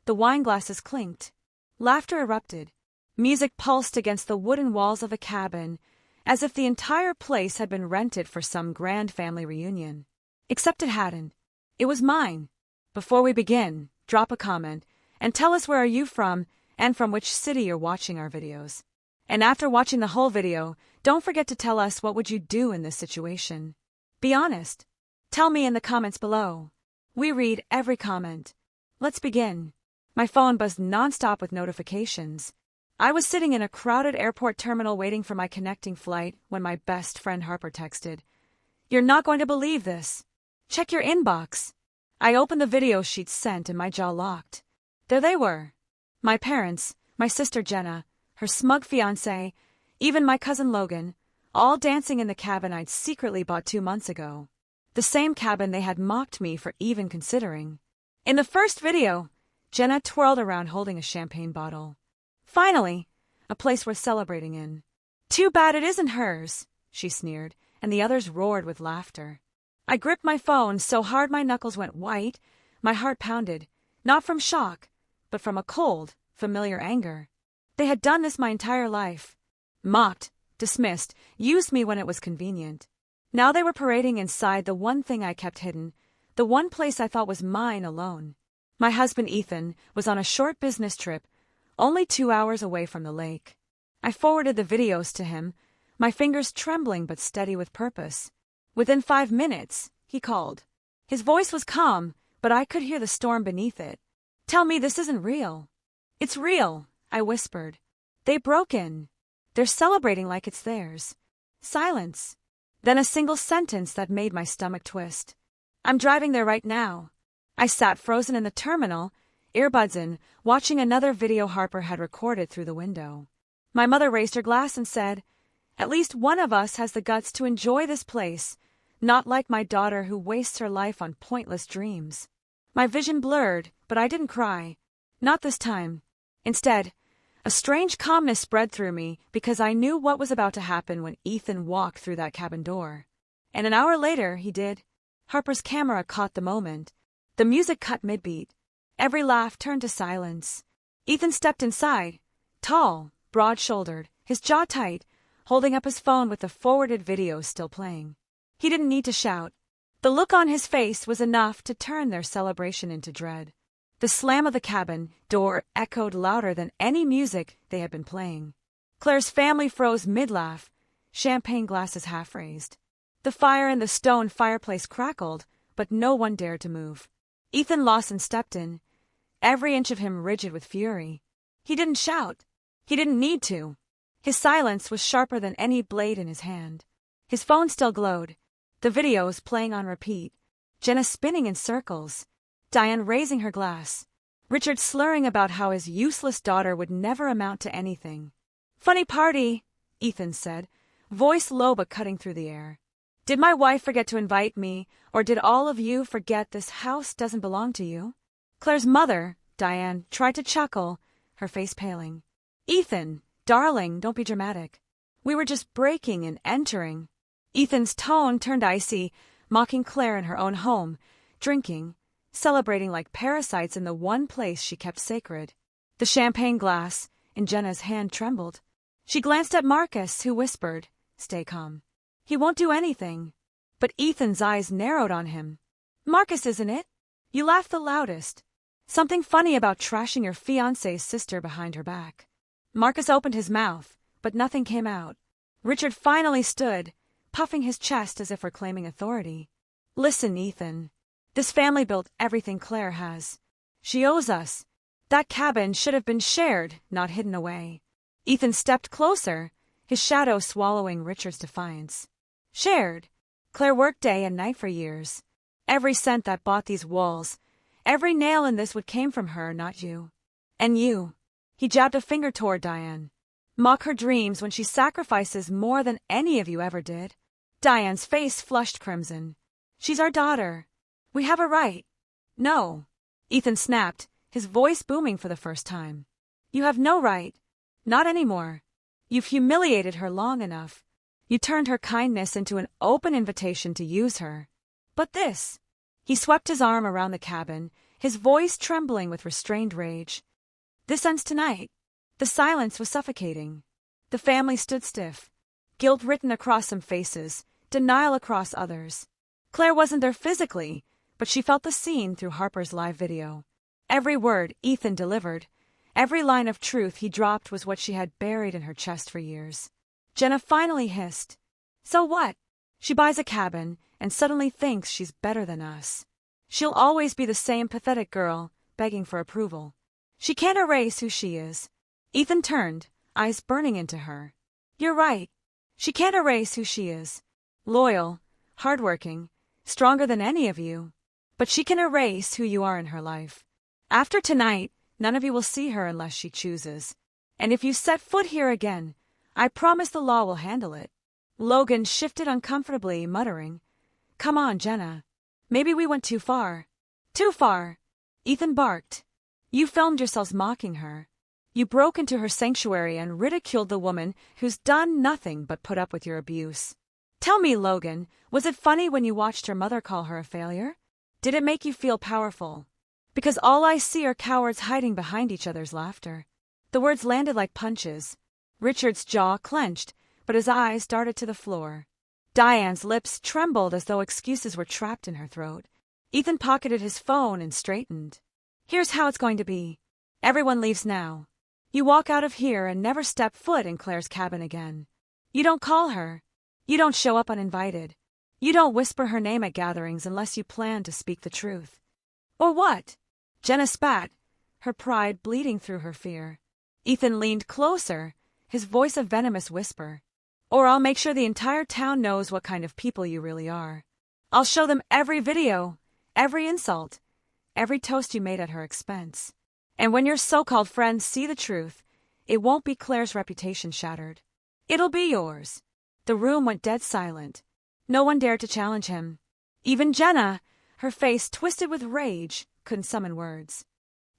The wine glasses clinked. Laughter erupted. Music pulsed against the wooden walls of a cabin, as if the entire place had been rented for some grand family reunion. Except it hadn't. It was mine. Before we begin, drop a comment, and tell us where are you from and from which city you're watching our videos. And after watching the whole video, don't forget to tell us what would you do in this situation. Be honest. Tell me in the comments below. We read every comment. Let's begin. My phone buzzed nonstop with notifications. I was sitting in a crowded airport terminal waiting for my connecting flight when my best friend Harper texted, "You're not going to believe this. Check your inbox." I opened the video she'd sent and my jaw locked. There they were. My parents, my sister Jenna, her smug fiancé, even my cousin Logan, all dancing in the cabin I'd secretly bought 2 months ago. The same cabin they had mocked me for even considering. In the first video, Jenna twirled around holding a champagne bottle. Finally, a place worth celebrating in. "Too bad it isn't hers," she sneered, and the others roared with laughter. I gripped my phone so hard my knuckles went white, my heart pounded, not from shock, but from a cold, familiar anger. They had done this my entire life. Mocked, dismissed, used me when it was convenient. Now they were parading inside the one thing I kept hidden, the one place I thought was mine alone. My husband Ethan was on a short business trip, only 2 hours away from the lake. I forwarded the videos to him, my fingers trembling but steady with purpose. Within 5 minutes, he called. His voice was calm, but I could hear the storm beneath it. "Tell me this isn't real." "It's real," I whispered. "They broke in. They're celebrating like it's theirs." Silence. Then a single sentence that made my stomach twist. "I'm driving there right now." I sat frozen in the terminal, earbuds in, watching another video Harper had recorded through the window. My mother raised her glass and said, "At least one of us has the guts to enjoy this place, not like my daughter who wastes her life on pointless dreams." My vision blurred, but I didn't cry. Not this time. Instead, a strange calmness spread through me because I knew what was about to happen when Ethan walked through that cabin door. And an hour later, he did. Harper's camera caught the moment. The music cut mid-beat. Every laugh turned to silence. Ethan stepped inside, tall, broad-shouldered, his jaw tight, holding up his phone with the forwarded video still playing. He didn't need to shout. The look on his face was enough to turn their celebration into dread. The slam of the cabin door echoed louder than any music they had been playing. Claire's family froze mid-laugh, champagne glasses half raised. The fire in the stone fireplace crackled, but no one dared to move. Ethan Lawson stepped in, every inch of him rigid with fury. He didn't shout. He didn't need to. His silence was sharper than any blade in his hand. His phone still glowed, the videos playing on repeat, Jenna spinning in circles, Diane raising her glass, Richard slurring about how his useless daughter would never amount to anything. "Funny party," Ethan said, voice low but cutting through the air. "Did my wife forget to invite me, or did all of you forget this house doesn't belong to you?" Claire's mother, Diane, tried to chuckle, her face paling. "Ethan, darling, don't be dramatic. We were just breaking and entering." Ethan's tone turned icy, mocking Claire in her own home, drinking, celebrating like parasites in the one place she kept sacred. The champagne glass in Jenna's hand trembled. She glanced at Marcus, who whispered, "Stay calm. He won't do anything." But Ethan's eyes narrowed on him. "Marcus, isn't it? You laughed the loudest. Something funny about trashing your fiancé's sister behind her back." Marcus opened his mouth, but nothing came out. Richard finally stood, puffing his chest as if reclaiming authority. "Listen, Ethan. This family built everything Claire has. She owes us. That cabin should have been shared, not hidden away." Ethan stepped closer, his shadow swallowing Richard's defiance. "Shared. Claire worked day and night for years. Every cent that bought these walls, every nail in this wood came from her, not you. And you." He jabbed a finger toward Diane. "Mock her dreams when she sacrifices more than any of you ever did." Diane's face flushed crimson. "She's our daughter. We have a right." "No," Ethan snapped, his voice booming for the first time. "You have no right. Not anymore. You've humiliated her long enough. You turned her kindness into an open invitation to use her. But this." He swept his arm around the cabin, his voice trembling with restrained rage. "This ends tonight." The silence was suffocating. The family stood stiff, guilt written across some faces, denial across others. Claire wasn't there physically, but she felt the scene through Harper's live video. Every word Ethan delivered, every line of truth he dropped was what she had buried in her chest for years. Jenna finally hissed, "So what? She buys a cabin and suddenly thinks she's better than us. She'll always be the same pathetic girl, begging for approval. She can't erase who she is." Ethan turned, eyes burning into her. "You're right. She can't erase who she is. Loyal, hardworking, stronger than any of you. But she can erase who you are in her life. After tonight, none of you will see her unless she chooses. And if you set foot here again, I promise the law will handle it." Logan shifted uncomfortably, muttering, "Come on, Jenna. Maybe we went too far." "Too far," Ethan barked. "You filmed yourselves mocking her. You broke into her sanctuary and ridiculed the woman who's done nothing but put up with your abuse. Tell me, Logan, was it funny when you watched her mother call her a failure? Did it make you feel powerful? Because all I see are cowards hiding behind each other's laughter." The words landed like punches. Richard's jaw clenched, but his eyes darted to the floor. Diane's lips trembled as though excuses were trapped in her throat. Ethan pocketed his phone and straightened. "Here's how it's going to be. Everyone leaves now. You walk out of here and never step foot in Claire's cabin again. You don't call her. You don't show up uninvited. You don't whisper her name at gatherings unless you plan to speak the truth." "Or what?" Jenna spat, her pride bleeding through her fear. Ethan leaned closer, his voice a venomous whisper. "Or I'll make sure the entire town knows what kind of people you really are. I'll show them every video, every insult, every toast you made at her expense. And when your so-called friends see the truth, it won't be Claire's reputation shattered. It'll be yours." The room went dead silent. No one dared to challenge him. Even Jenna, her face twisted with rage, couldn't summon words.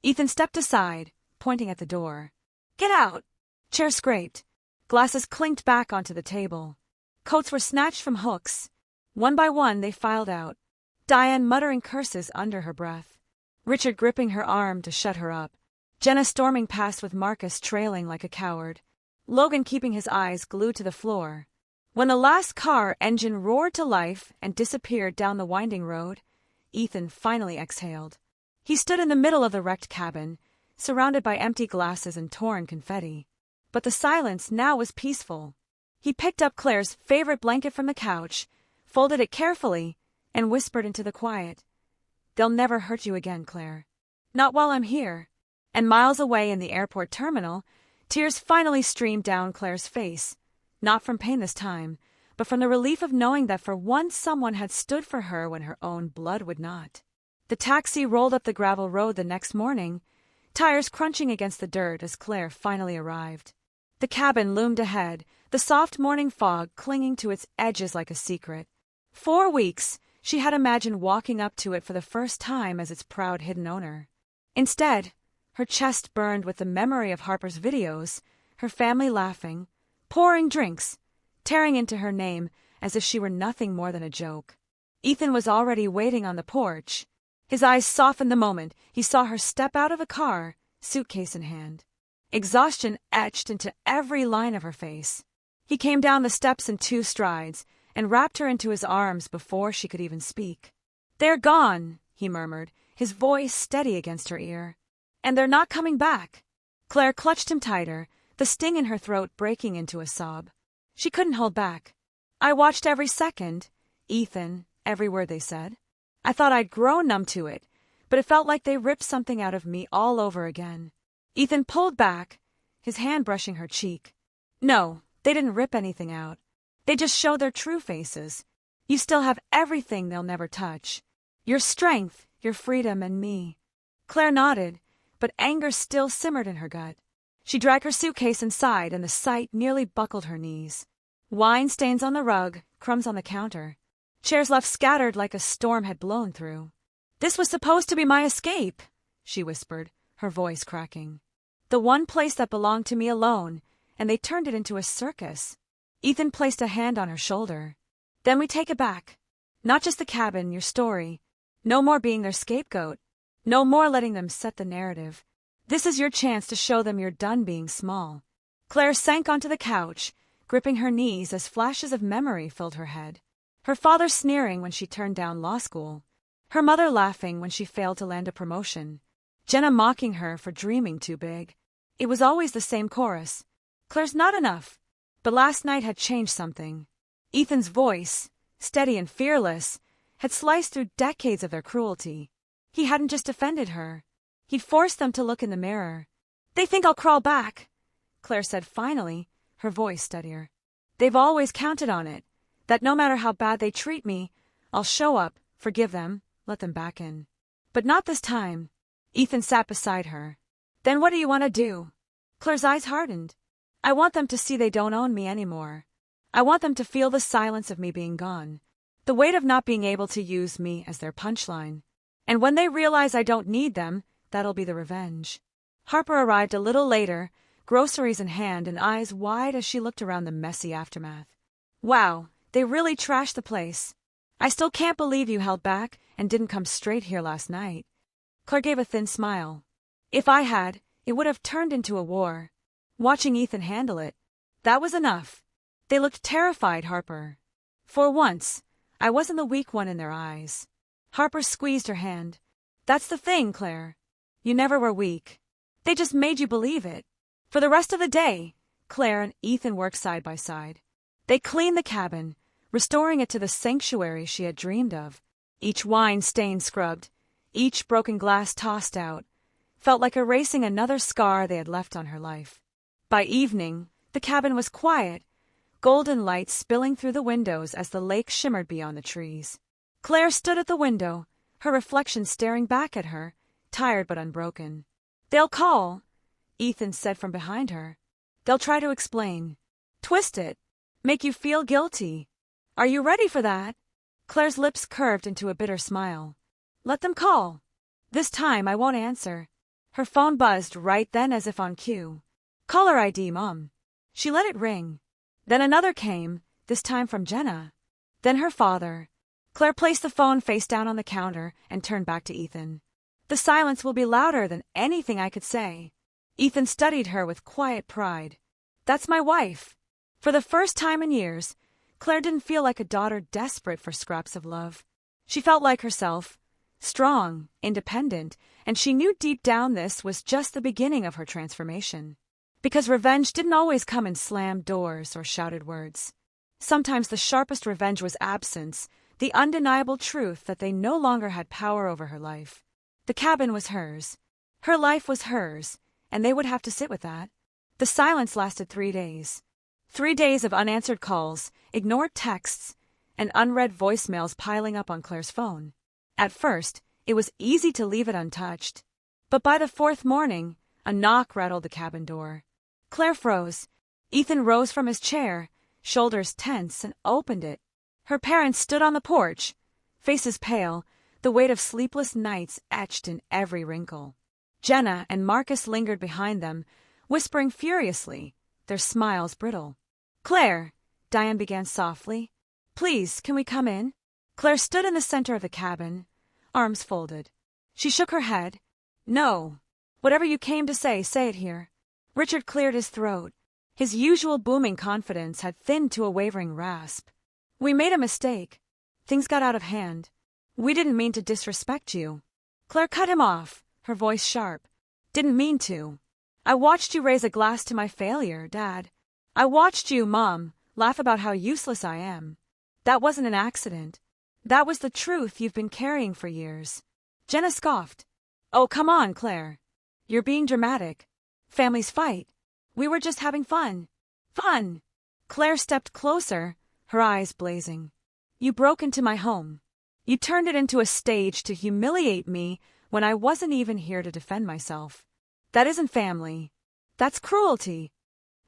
Ethan stepped aside, pointing at the door. "Get out!" Chairs scraped. Glasses clinked back onto the table. Coats were snatched from hooks. One by one they filed out, Diane muttering curses under her breath. Richard gripping her arm to shut her up. Jenna storming past with Marcus trailing like a coward. Logan keeping his eyes glued to the floor. When the last car engine roared to life and disappeared down the winding road, Ethan finally exhaled. He stood in the middle of the wrecked cabin, surrounded by empty glasses and torn confetti. But the silence now was peaceful. He picked up Claire's favorite blanket from the couch, folded it carefully, and whispered into the quiet. "They'll never hurt you again, Claire. Not while I'm here." And miles away in the airport terminal, tears finally streamed down Claire's face, not from pain this time, but from the relief of knowing that for once someone had stood for her when her own blood would not. The taxi rolled up the gravel road the next morning, tires crunching against the dirt as Claire finally arrived. The cabin loomed ahead, the soft morning fog clinging to its edges like a secret. 4 weeks, she had imagined walking up to it for the first time as its proud hidden owner. Instead, her chest burned with the memory of Harper's videos, her family laughing, pouring drinks, tearing into her name as if she were nothing more than a joke. Ethan was already waiting on the porch. His eyes softened the moment he saw her step out of a car, suitcase in hand. Exhaustion etched into every line of her face. He came down the steps in 2 strides and wrapped her into his arms before she could even speak. "They're gone," he murmured, his voice steady against her ear. "And they're not coming back." Claire clutched him tighter, the sting in her throat breaking into a sob. She couldn't hold back. "I watched every second, Ethan, every word they said. I thought I'd grown numb to it, but it felt like they ripped something out of me all over again." Ethan pulled back, his hand brushing her cheek. "No, they didn't rip anything out. They just showed their true faces. You still have everything they'll never touch. Your strength, your freedom, and me." Claire nodded, but anger still simmered in her gut. She dragged her suitcase inside, and the sight nearly buckled her knees. Wine stains on the rug, crumbs on the counter. Chairs left scattered like a storm had blown through. "This was supposed to be my escape," she whispered, her voice cracking. "The one place that belonged to me alone, and they turned it into a circus." Ethan placed a hand on her shoulder. "Then we take it back. Not just the cabin, your story. No more being their scapegoat. No more letting them set the narrative. This is your chance to show them you're done being small. Claire sank onto the couch, gripping her knees as flashes of memory filled her head. Her father sneering when she turned down law school. Her mother laughing when she failed to land a promotion. Jenna mocking her for dreaming too big. It was always the same chorus. Claire's not enough. But last night had changed something. Ethan's voice, steady and fearless, had sliced through decades of their cruelty. He hadn't just defended her. He'd forced them to look in the mirror. They think I'll crawl back, Claire said finally, her voice steadier. They've always counted on it, that no matter how bad they treat me, I'll show up, forgive them, let them back in. But not this time. Ethan sat beside her. Then what do you want to do? Claire's eyes hardened. I want them to see they don't own me anymore. I want them to feel the silence of me being gone, the weight of not being able to use me as their punchline. And when they realize I don't need them, that'll be the revenge. Harper arrived a little later, groceries in hand and eyes wide as she looked around the messy aftermath. Wow, they really trashed the place. I still can't believe you held back and didn't come straight here last night. Claire gave a thin smile. If I had, it would have turned into a war. Watching Ethan handle it, that was enough. They looked terrified, Harper. For once, I wasn't the weak one in their eyes. Harper squeezed her hand. That's the thing, Claire. You never were weak. They just made you believe it. For the rest of the day, Claire and Ethan worked side by side. They cleaned the cabin, restoring it to the sanctuary she had dreamed of. Each wine stain scrubbed, each broken glass tossed out, felt like erasing another scar they had left on her life. By evening, the cabin was quiet, golden light spilling through the windows as the lake shimmered beyond the trees. Claire stood at the window, her reflection staring back at her, tired but unbroken. They'll call, Ethan said from behind her. They'll try to explain. Twist it. Make you feel guilty. Are you ready for that? Claire's lips curved into a bitter smile. Let them call. This time I won't answer. Her phone buzzed right then as if on cue. Caller ID, Mom. She let it ring. Then another came, this time from Jenna. Then her father. Claire placed the phone face down on the counter and turned back to Ethan. The silence will be louder than anything I could say. Ethan studied her with quiet pride. That's my wife. For the first time in years, Claire didn't feel like a daughter desperate for scraps of love. She felt like herself, strong, independent, and she knew deep down this was just the beginning of her transformation. Because revenge didn't always come in slammed doors or shouted words. Sometimes the sharpest revenge was absence, the undeniable truth that they no longer had power over her life. The cabin was hers. Her life was hers, and they would have to sit with that. The silence lasted 3 days. 3 days of unanswered calls, ignored texts, and unread voicemails piling up on Claire's phone. At first, it was easy to leave it untouched. But by the 4th morning, a knock rattled the cabin door. Claire froze. Ethan rose from his chair, shoulders tense, and opened it. Her parents stood on the porch, faces pale, the weight of sleepless nights etched in every wrinkle. Jenna and Marcus lingered behind them, whispering furiously, their smiles brittle. Claire, Diane began softly. Please, can we come in? Claire stood in the center of the cabin, arms folded. She shook her head. No. Whatever you came to say it here. Richard cleared his throat. His usual booming confidence had thinned to a wavering rasp. We made a mistake. Things got out of hand. We didn't mean to disrespect you. Claire cut him off, her voice sharp. Didn't mean to. I watched you raise a glass to my failure, Dad. I watched you, Mom, laugh about how useless I am. That wasn't an accident. That was the truth you've been carrying for years. Jenna scoffed. Oh, come on, Claire. You're being dramatic. Families fight. We were just having fun. Fun! Claire stepped closer, her eyes blazing. You broke into my home. You turned it into a stage to humiliate me when I wasn't even here to defend myself. That isn't family. That's cruelty.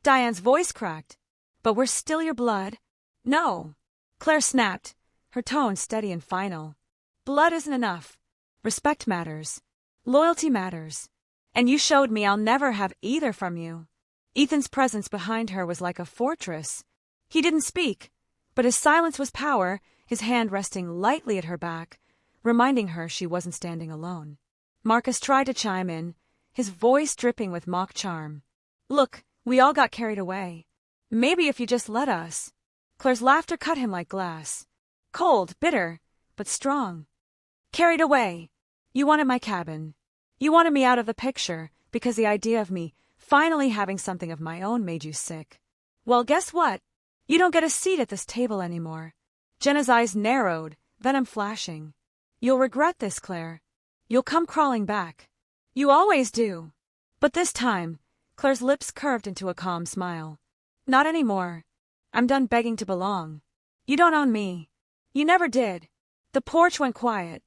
Diane's voice cracked. But we're still your blood. No. Claire snapped, her tone steady and final. Blood isn't enough. Respect matters. Loyalty matters. And you showed me I'll never have either from you. Ethan's presence behind her was like a fortress. He didn't speak, but his silence was power, his hand resting lightly at her back, reminding her she wasn't standing alone. Marcus tried to chime in, his voice dripping with mock charm. Look, we all got carried away. Maybe if you just let us. Claire's laughter cut him like glass. Cold, bitter, but strong. Carried away. You wanted my cabin. You wanted me out of the picture because the idea of me finally having something of my own made you sick. Well, guess what? You don't get a seat at this table anymore. Jenna's eyes narrowed, venom flashing. You'll regret this, Claire. You'll come crawling back. You always do. But this time, Claire's lips curved into a calm smile. Not anymore. I'm done begging to belong. You don't own me. You never did. The porch went quiet.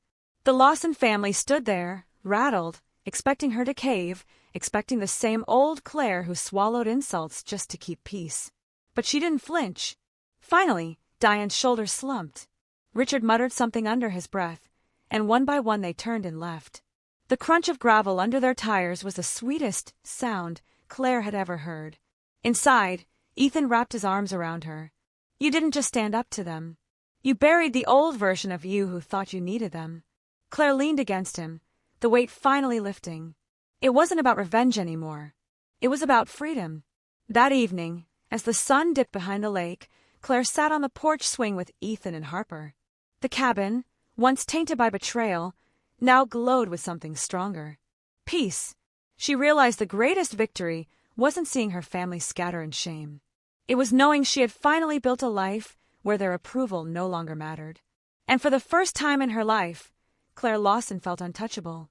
The Lawson family stood there, rattled, expecting her to cave, expecting the same old Claire who swallowed insults just to keep peace. But she didn't flinch. Finally, Diane's shoulders slumped. Richard muttered something under his breath, and one by one they turned and left. The crunch of gravel under their tires was the sweetest sound Claire had ever heard. Inside, Ethan wrapped his arms around her. You didn't just stand up to them. You buried the old version of you who thought you needed them. Claire leaned against him, the weight finally lifting. It wasn't about revenge anymore. It was about freedom. That evening, as the sun dipped behind the lake, Claire sat on the porch swing with Ethan and Harper. The cabin, once tainted by betrayal, now glowed with something stronger. Peace. She realized the greatest victory wasn't seeing her family scatter in shame. It was knowing she had finally built a life where their approval no longer mattered. And for the first time in her life, Claire Lawson felt untouchable.